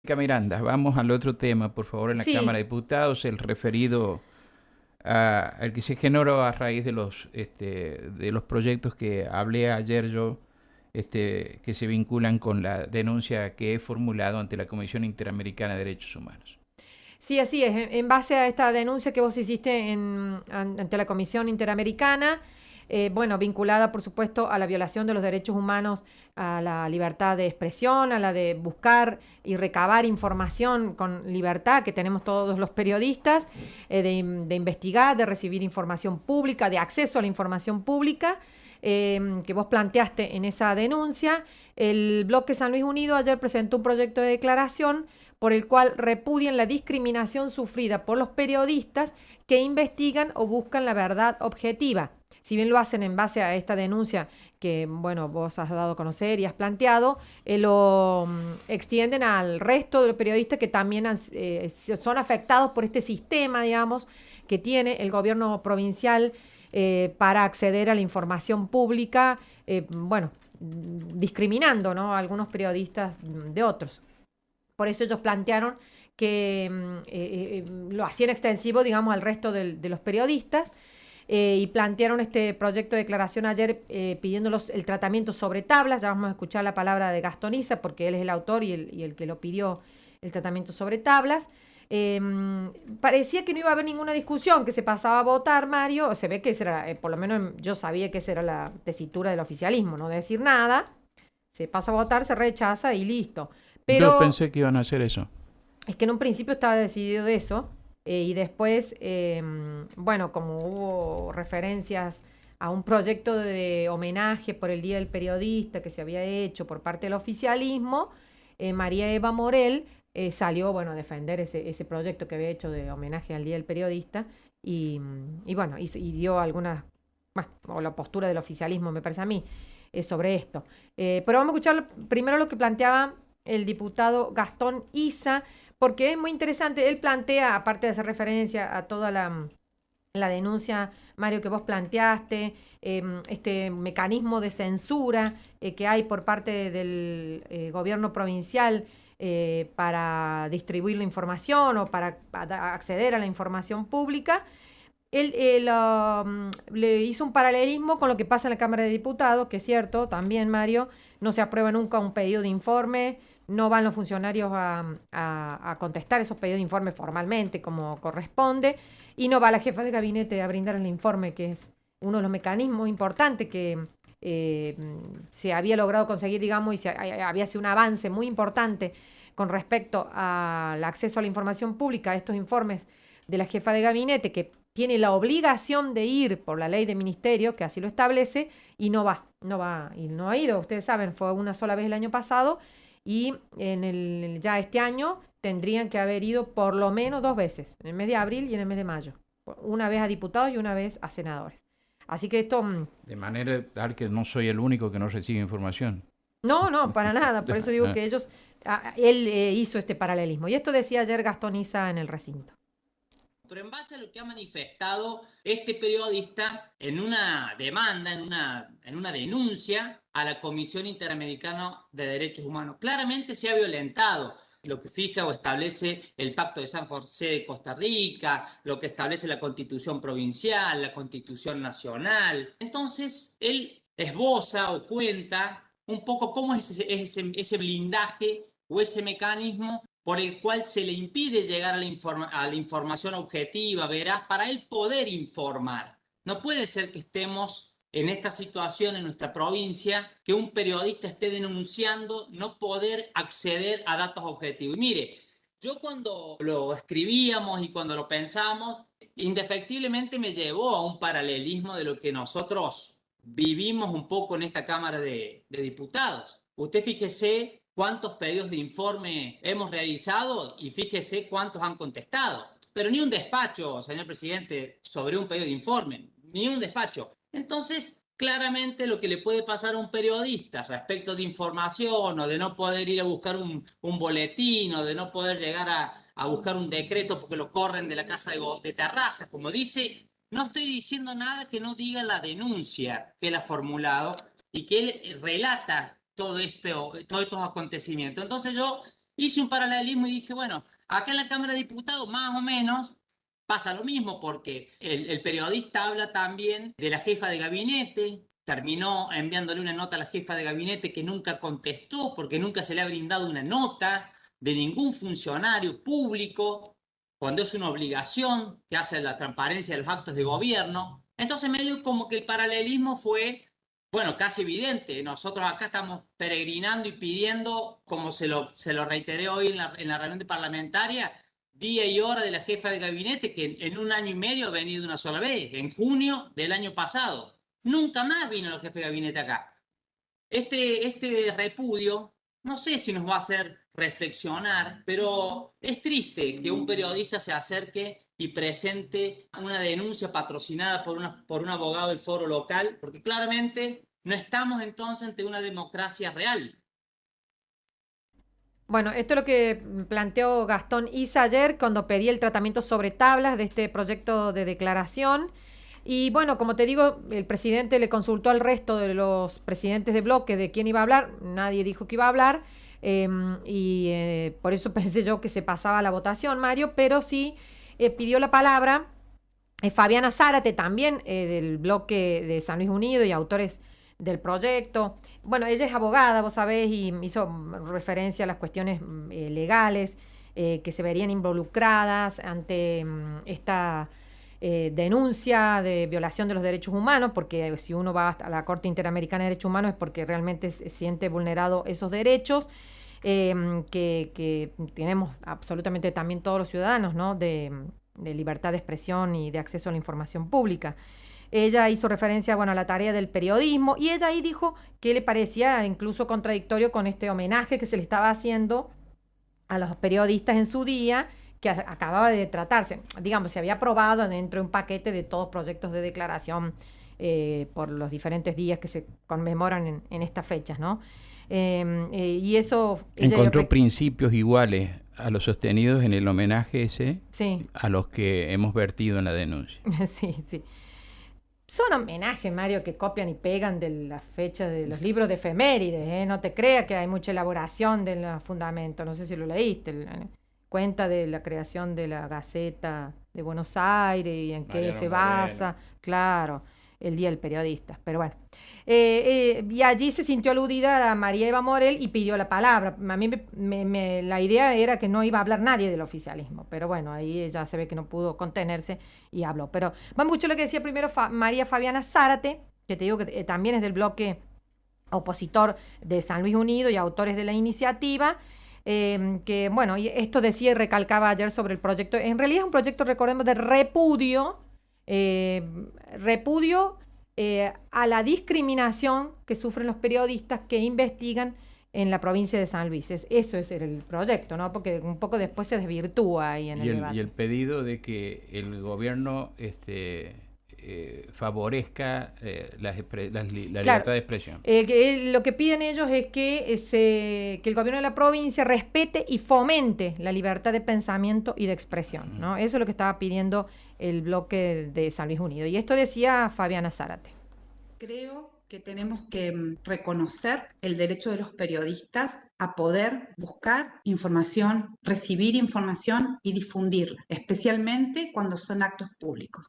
Miranda, vamos al otro tema, por favor, en la Cámara Sí, de Diputados, el referido al que se generó a raíz de los proyectos que hablé ayer yo, que se vinculan con la denuncia que he formulado ante la Comisión Interamericana de Derechos Humanos. sí, así es. En base a esta denuncia que vos hiciste ante la Comisión Interamericana, bueno, vinculada, por supuesto, a la violación de los derechos humanos, a la libertad de expresión, a la de buscar y recabar información con libertad que tenemos todos los periodistas, de investigar, de recibir información pública, de acceso a la información pública. Que vos planteaste en esa denuncia, el Bloque San Luis Unido ayer presentó un proyecto de declaración por el cual repudian la discriminación sufrida por los periodistas que investigan o buscan la verdad objetiva. Si bien lo hacen en base a esta denuncia que, bueno, vos has dado a conocer y has planteado, lo extienden al resto de los periodistas que también son afectados por este sistema, digamos, que tiene el gobierno provincial para acceder a la información pública, bueno, discriminando, ¿no?, a algunos periodistas de otros. Por eso ellos plantearon que lo hacían extensivo, digamos, al resto de los periodistas, y plantearon este proyecto de declaración ayer, pidiéndolos el tratamiento sobre tablas. Ya vamos a escuchar la palabra de Gastoniza porque él es el autor y el que lo pidió, el tratamiento sobre tablas. Eh, Parecía que no iba a haber ninguna discusión, que se pasaba a votar, Mario. Se ve que esa era, por lo menos yo sabía que esa era la tesitura del oficialismo, no decir nada, se pasa a votar, se rechaza y listo. Yo Pero pensé que iban a hacer eso. es que en un principio estaba decidido eso, y después, bueno, como hubo referencias a un proyecto de homenaje por el Día del Periodista que se había hecho por parte del oficialismo, María Eva Morel salió, bueno, a defender ese proyecto que había hecho de homenaje al Día del Periodista y bueno, y dio algunas, bueno, o la postura del oficialismo, me parece a mí, sobre esto. Pero vamos a escuchar primero lo que planteaba el diputado Gastón Isa, porque es muy interesante. Él plantea, aparte de hacer referencia a toda la denuncia, Mario, que vos planteaste, este mecanismo de censura que hay por parte del gobierno provincial para distribuir la información o para acceder a la información pública. Él le hizo un paralelismo con lo que pasa en la Cámara de Diputados, que es cierto, también, Mario, no se aprueba nunca un pedido de informe, no van los funcionarios a contestar esos pedidos de informe formalmente como corresponde, y no va la jefa de gabinete a brindar el informe, que es uno de los mecanismos importantes que eh, se había logrado conseguir, digamos, había sido un avance muy importante con respecto al acceso a la información pública, a estos informes de la jefa de gabinete, que tiene la obligación de ir por la ley de ministerio, que así lo establece, y no va, y no ha ido. Ustedes saben, fue una sola vez el año pasado, y ya este año tendrían que haber ido por lo menos dos veces, en el mes de abril y en el mes de mayo. Una vez a diputados y una vez a senadores. Así que esto, De manera tal que no soy el único que no recibe información. no, no, para nada. Por eso digo que él hizo este paralelismo. Y esto decía ayer Gastón Isa en el recinto. Pero en base a lo que ha manifestado este periodista en una demanda, en una denuncia a la Comisión Interamericana de Derechos Humanos, claramente se ha violentado lo que fija o establece el Pacto de San José de Costa Rica, lo que establece la Constitución Provincial, la Constitución Nacional. Entonces, él esboza o cuenta un poco cómo es ese blindaje o ese mecanismo por el cual se le impide llegar a la información objetiva, veraz, para él poder informar. No puede ser que estemos en esta situación en nuestra provincia, que un periodista esté denunciando no poder acceder a datos objetivos. Y mire, yo cuando lo escribíamos y cuando lo pensamos, indefectiblemente me llevó a un paralelismo de lo que nosotros vivimos un poco en esta Cámara de Diputados. Usted fíjese cuántos pedidos de informe hemos realizado y fíjese cuántos han contestado. Pero ni un despacho, señor presidente, sobre un pedido de informe, ni un despacho. Entonces, claramente lo que le puede pasar a un periodista respecto de información o de no poder ir a buscar un boletín o de no poder llegar a buscar un decreto porque lo corren de la casa de Terraza, como dice, no estoy diciendo nada que no diga la denuncia que él ha formulado y que él relata todos estos acontecimientos. Entonces yo hice un paralelismo y dije, bueno, acá en la Cámara de Diputados más o menos pasa lo mismo, porque el periodista habla también de la jefa de gabinete, terminó enviándole una nota a la jefa de gabinete que nunca contestó porque nunca se le ha brindado una nota de ningún funcionario público, cuando es una obligación que hace la transparencia de los actos de gobierno. Entonces medio como que el paralelismo fue, bueno, casi evidente. Nosotros acá estamos peregrinando y pidiendo, como se lo reiteré hoy en la reunión de parlamentaria, día y hora de la jefa de gabinete, que en un año y medio ha venido una sola vez, en junio del año pasado. Nunca más vino la jefa de gabinete acá. Este repudio, no sé si nos va a hacer reflexionar, pero es triste que un periodista se acerque y presente una denuncia patrocinada por un abogado del foro local, porque claramente no estamos entonces ante una democracia real. Bueno, esto es lo que planteó Gastón Issa ayer cuando pedí el tratamiento sobre tablas de este proyecto de declaración. Y bueno, como te digo, el presidente le consultó al resto de los presidentes de bloque de quién iba a hablar. Nadie dijo que iba a hablar. Por eso pensé yo que se pasaba la votación, Mario, pero sí pidió la palabra Fabiana Zárate, también del bloque de San Luis Unido y autores del proyecto. Bueno, ella es abogada, vos sabés, y hizo referencia a las cuestiones legales que se verían involucradas ante esta denuncia de violación de los derechos humanos, porque si uno va a la Corte Interamericana de Derechos Humanos es porque realmente se siente vulnerado esos derechos. Que tenemos absolutamente también todos los ciudadanos, ¿no? De libertad de expresión y de acceso a la información pública. Ella hizo referencia, bueno, a la tarea del periodismo y ella ahí dijo que le parecía incluso contradictorio con este homenaje que se le estaba haciendo a los periodistas en su día, que acababa de tratarse, digamos, se había aprobado dentro de un paquete de todos proyectos de declaración por los diferentes días que se conmemoran en estas fechas, ¿no? Y eso... Encontró principios iguales a los sostenidos en el homenaje ese, sí, a los que hemos vertido en la denuncia. sí, sí. Son homenajes, Mario, que copian y pegan de las fechas de los libros de efemérides, ¿eh? No te creas que hay mucha elaboración del fundamento. No sé si lo leíste. Cuenta de la creación de la Gaceta de Buenos Aires y en qué se basa. Claro, el Día del Periodista. Pero bueno. Y allí se sintió aludida a María Eva Morel y pidió la palabra. A mí la idea era que no iba a hablar nadie del oficialismo, pero bueno, ahí ella se ve que no pudo contenerse y habló. Pero va mucho lo que decía primero María Fabiana Zárate, que te digo que también es del bloque opositor de San Luis Unido y autores de la iniciativa. Que bueno, y esto decía y recalcaba ayer sobre el proyecto. En realidad es un proyecto, recordemos, de repudio a la discriminación que sufren los periodistas que investigan en la provincia de San Luis. Eso es el proyecto, ¿no? Porque un poco después se desvirtúa ahí en el debate. Y el pedido de que el gobierno favorezca la libertad de expresión. Lo que piden ellos es que el gobierno de la provincia respete y fomente la libertad de pensamiento y de expresión, ¿no? Eso es lo que estaba pidiendo el bloque de San Luis Unido. Y esto decía Fabiana Zárate. Creo que tenemos que reconocer el derecho de los periodistas a poder buscar información, recibir información y difundirla, especialmente cuando son actos públicos.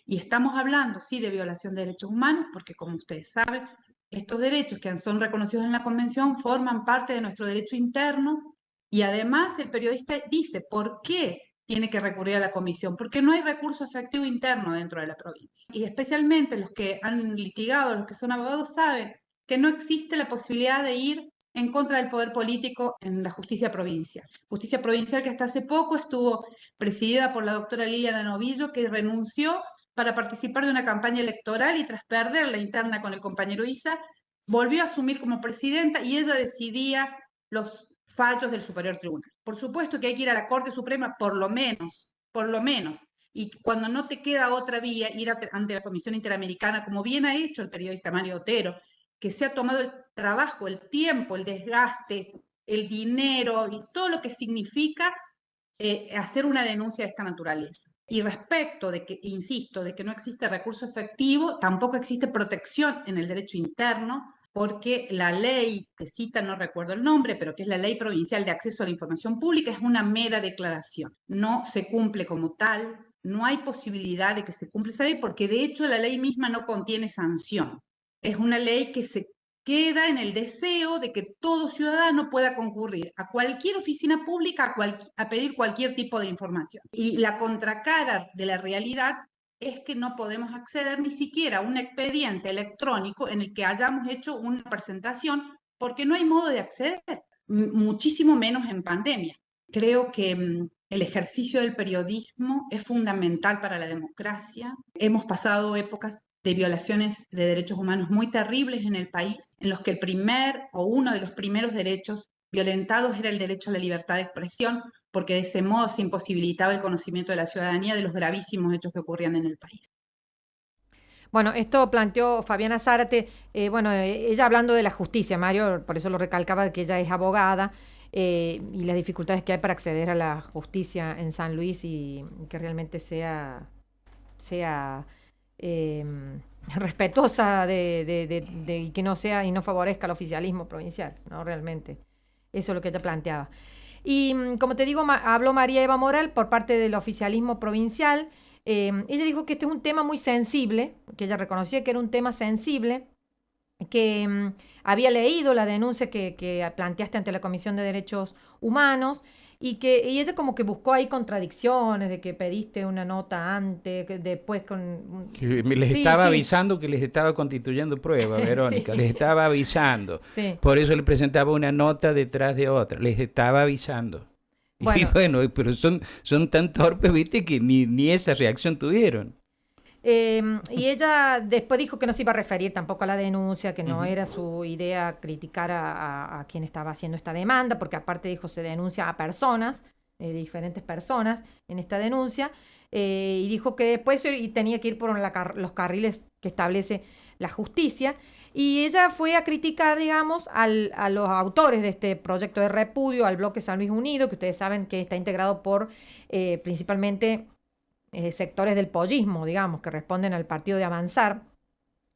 Y estamos hablando, sí, de violación de derechos humanos, porque como ustedes saben, estos derechos que son reconocidos en la Convención forman parte de nuestro derecho interno y además el periodista dice por qué tiene que recurrir a la comisión, porque no hay recurso efectivo interno dentro de la provincia. Y especialmente los que han litigado, los que son abogados, saben que no existe la posibilidad de ir en contra del poder político en la justicia provincial. Justicia provincial que hasta hace poco estuvo presidida por la doctora Liliana Novillo, que renunció para participar de una campaña electoral y tras perder la interna con el compañero Issa, volvió a asumir como presidenta y ella decidía los fallos del Superior Tribunal. Por supuesto que hay que ir a la Corte Suprema por lo menos. Y cuando no te queda otra vía, ir ante la Comisión Interamericana, como bien ha hecho el periodista Mario Otero, que se ha tomado el trabajo, el tiempo, el desgaste, el dinero y todo lo que significa hacer una denuncia de esta naturaleza. Y respecto de que, insisto, de que no existe recurso efectivo, tampoco existe protección en el derecho interno porque la ley que cita, no recuerdo el nombre, pero que es la Ley Provincial de Acceso a la Información Pública, es una mera declaración. No se cumple como tal, no hay posibilidad de que se cumpla esa ley, porque de hecho la ley misma no contiene sanción. Es una ley que se queda en el deseo de que todo ciudadano pueda concurrir a cualquier oficina pública a pedir cualquier tipo de información. Y la contracara de la realidad es que no podemos acceder ni siquiera a un expediente electrónico en el que hayamos hecho una presentación, porque no hay modo de acceder, muchísimo menos en pandemia. Creo que el ejercicio del periodismo es fundamental para la democracia. Hemos pasado épocas de violaciones de derechos humanos muy terribles en el país, en los que el primer o uno de los primeros derechos violentados era el derecho a la libertad de expresión, porque de ese modo se imposibilitaba el conocimiento de la ciudadanía de los gravísimos hechos que ocurrían en el país. Bueno, esto planteó Fabiana Zárate, ella hablando de la justicia, Mario, por eso lo recalcaba que ella es abogada, y las dificultades que hay para acceder a la justicia en San Luis y que realmente sea eh, respetuosa y que no sea y no favorezca el oficialismo provincial, ¿no? Realmente. Eso es lo que ella planteaba. Y como te digo, habló María Eva Moral por parte del oficialismo provincial. Ella dijo que este es un tema muy sensible, que ella reconocía que era un tema sensible, que había leído la denuncia que planteaste ante la Comisión de Derechos Humanos y ella como que buscó ahí contradicciones de que pediste una nota antes, que después con... Que les Sí, estaba sí. avisando que les estaba constituyendo prueba, Verónica, Sí. les estaba avisando. Sí. Por eso le presentaba una nota detrás de otra, les estaba avisando. Y Bueno. bueno, pero son tan torpes, viste, que ni esa reacción tuvieron. Y ella después dijo que no se iba a referir tampoco a la denuncia, que no Ujú. era su idea criticar a quien estaba haciendo esta demanda, porque aparte dijo se denuncia a personas, diferentes personas en esta denuncia, y dijo que después tenía que ir por los carriles que establece la justicia. Y ella fue a criticar, digamos, a los autores de este proyecto de repudio, al bloque San Luis Unido, que ustedes saben que está integrado por principalmente sectores del pollismo, digamos, que responden al partido de Avanzar,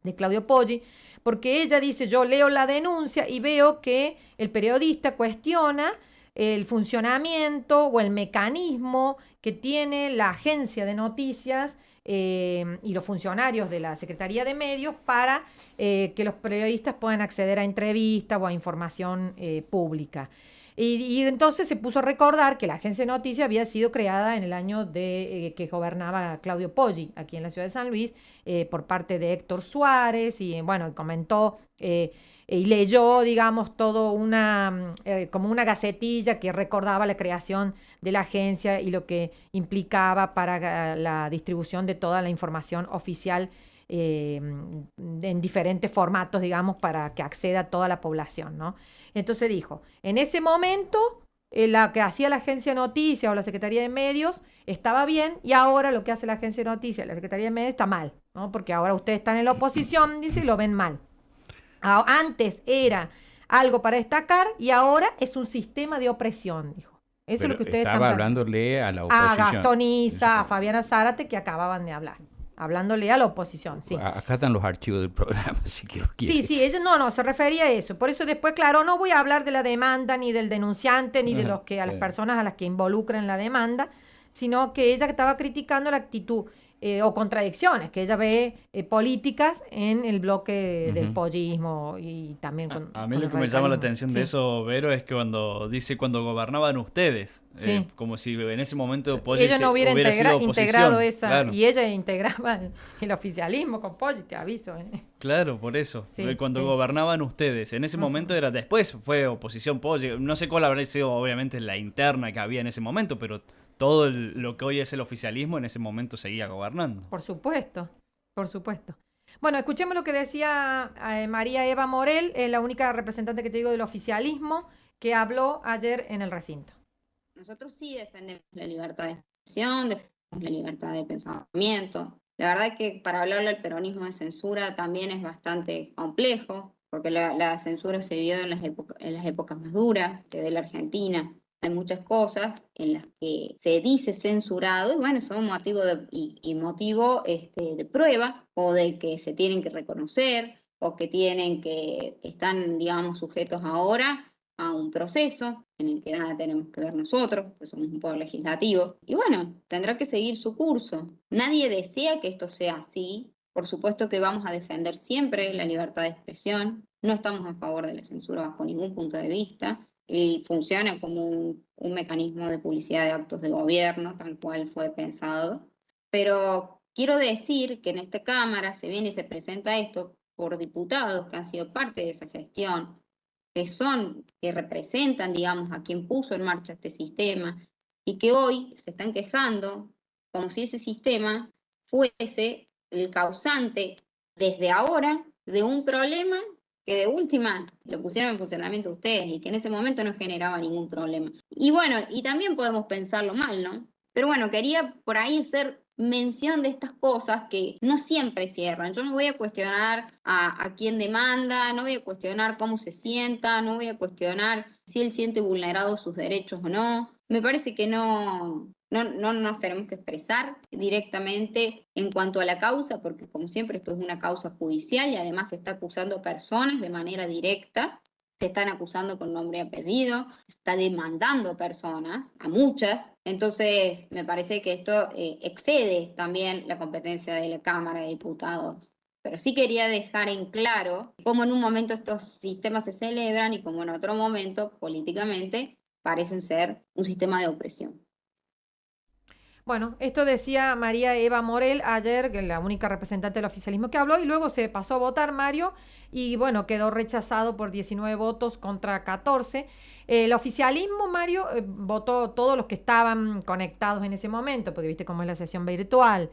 de Claudio Poggi, porque ella dice, yo leo la denuncia y veo que el periodista cuestiona el funcionamiento o el mecanismo que tiene la agencia de noticias y los funcionarios de la Secretaría de Medios para que los periodistas puedan acceder a entrevistas o a información pública. Y entonces se puso a recordar que la agencia de noticias había sido creada en el año que gobernaba Claudio Poggi, aquí en la ciudad de San Luis, por parte de Héctor Suárez, y bueno, comentó y leyó, digamos, todo como una gacetilla que recordaba la creación de la agencia y lo que implicaba para la distribución de toda la información oficial en diferentes formatos, digamos, para que acceda toda la población, ¿no? Entonces dijo, en ese momento la que hacía la agencia de noticias o la Secretaría de Medios estaba bien y ahora lo que hace la agencia de noticias y la Secretaría de Medios está mal, ¿no? Porque ahora ustedes están en la oposición, dice, y lo ven mal. Antes era algo para destacar y ahora es un sistema de opresión, dijo. Eso Pero es lo que ustedes estaba están hablándole a la a oposición. Gastón Issa, a Fabiana Zárate, que acababan de hablar. Hablándole a la oposición, sí. Acá están los archivos del programa, si quiero. Sí, ella no, se refería a eso. Por eso después, claro, no voy a hablar de la demanda, ni del denunciante, ni de Ajá, a las sí. personas a las que involucran la demanda, sino que ella estaba criticando la actitud o contradicciones que ella ve políticas en el bloque del Ujú. pollismo y también A mí con lo el que me llama la radicalismo. atención Sí. de eso, Vero, es que cuando dice cuando gobernaban ustedes, Sí. como si en ese momento Poggi Ella no hubiera sido oposición. integrado esa, Claro, y ella integraba el oficialismo con Poggi, te aviso. claro, por eso. Sí, Cuando sí. gobernaban ustedes, en ese Ujú. momento era después, fue oposición Poggi. No sé cuál habrá sido, obviamente, la interna que había en ese momento, pero todo lo que hoy es el oficialismo en ese momento seguía gobernando. Por supuesto, por supuesto. Bueno, escuchemos lo que decía María Eva Morel, la única representante que te digo del oficialismo, que habló ayer en el recinto. Nosotros sí defendemos la libertad de expresión, defendemos la libertad de pensamiento. La verdad es que para hablarle al peronismo de censura también es bastante complejo, porque la censura se vio en las épocas más duras de la Argentina. Hay muchas cosas en las que se dice censurado y bueno, son motivo de prueba o de que se tienen que reconocer o que están, digamos, sujetos ahora a un proceso en el que nada tenemos que ver nosotros, pues somos un poder legislativo. Y bueno, tendrá que seguir su curso. Nadie desea que esto sea así. Por supuesto que vamos a defender siempre la libertad de expresión. No estamos a favor de la censura bajo ningún punto de vista. Y funciona como un mecanismo de publicidad de actos de gobierno, tal cual fue pensado. Pero quiero decir que en esta Cámara se viene y se presenta esto por diputados que han sido parte de esa gestión, que representan, digamos, a quien puso en marcha este sistema, y que hoy se están quejando como si ese sistema fuese el causante desde ahora de un problema que de última lo pusieron en funcionamiento ustedes y que en ese momento no generaba ningún problema. Y bueno, y también podemos pensarlo mal, ¿no? Pero bueno, quería por ahí hacer mención de estas cosas que no siempre cierran. Yo no voy a cuestionar a quién demanda, no voy a cuestionar cómo se sienta, no voy a cuestionar si él siente vulnerados sus derechos o no. Me parece que no nos tenemos que expresar directamente en cuanto a la causa, porque como siempre esto es una causa judicial y además se está acusando a personas de manera directa. Se están acusando con nombre y apellido, está demandando personas, a muchas. Entonces, me parece que esto excede también la competencia de la Cámara de Diputados. Pero sí quería dejar en claro cómo en un momento estos sistemas se celebran y cómo en otro momento, políticamente, parecen ser un sistema de opresión. Bueno, esto decía María Eva Morel ayer, que es la única representante del oficialismo que habló, y luego se pasó a votar, Mario, y bueno, quedó rechazado por 19 votos contra 14. El oficialismo, Mario, votó todos los que estaban conectados en ese momento, porque viste cómo es la sesión virtual.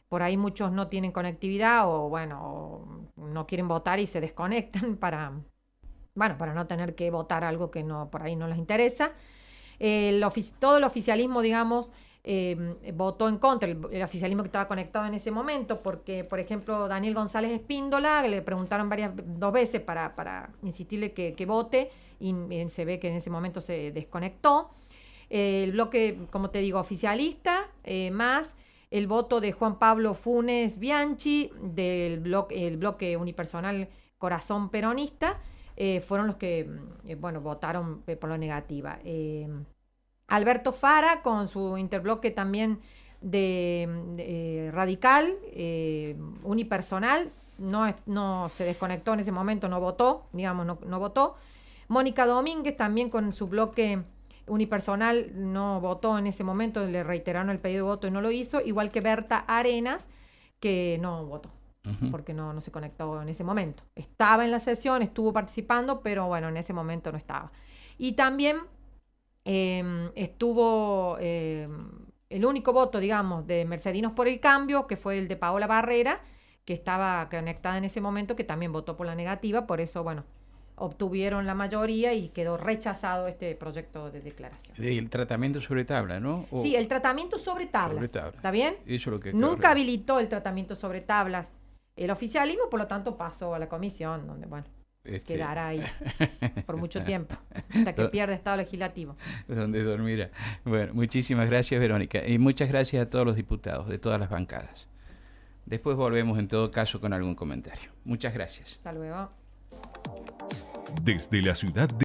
Por ahí muchos no tienen conectividad o bueno, o no quieren votar y se desconectan para no tener que votar algo que no por ahí no les interesa. Todo el oficialismo, digamos, votó en contra, el oficialismo que estaba conectado en ese momento, porque, por ejemplo, Daniel González Espíndola, le preguntaron dos veces para insistirle que vote, y se ve que en ese momento se desconectó. El bloque, como te digo, oficialista, más el voto de Juan Pablo Funes Bianchi, el bloque unipersonal Corazón Peronista, fueron los que votaron por la negativa. Alberto Fara, con su interbloque también de radical, unipersonal, no se desconectó en ese momento, no votó, digamos, no votó. Mónica Domínguez, también con su bloque unipersonal, no votó en ese momento, le reiteraron el pedido de voto y no lo hizo, igual que Berta Arenas, que no votó, porque no se conectó en ese momento. Estaba en la sesión, estuvo participando, pero bueno, en ese momento no estaba. Y también estuvo el único voto, digamos, de Mercedinos por el Cambio, que fue el de Paola Barrera, que estaba conectada en ese momento, que también votó por la negativa, por eso, bueno, obtuvieron la mayoría y quedó rechazado este proyecto de declaración. El tratamiento sobre tabla, ¿no? Sí, el tratamiento sobre tablas. Sobre tabla. ¿Está bien? Eso es lo que nunca habilitó el tratamiento sobre tablas el oficialismo, por lo tanto pasó a la comisión, donde, bueno, quedará ahí por mucho tiempo, hasta que pierda estado legislativo. Donde dormirá. Bueno, muchísimas gracias, Verónica. Y muchas gracias a todos los diputados de todas las bancadas. Después volvemos en todo caso con algún comentario. Muchas gracias. Hasta luego. Desde la ciudad de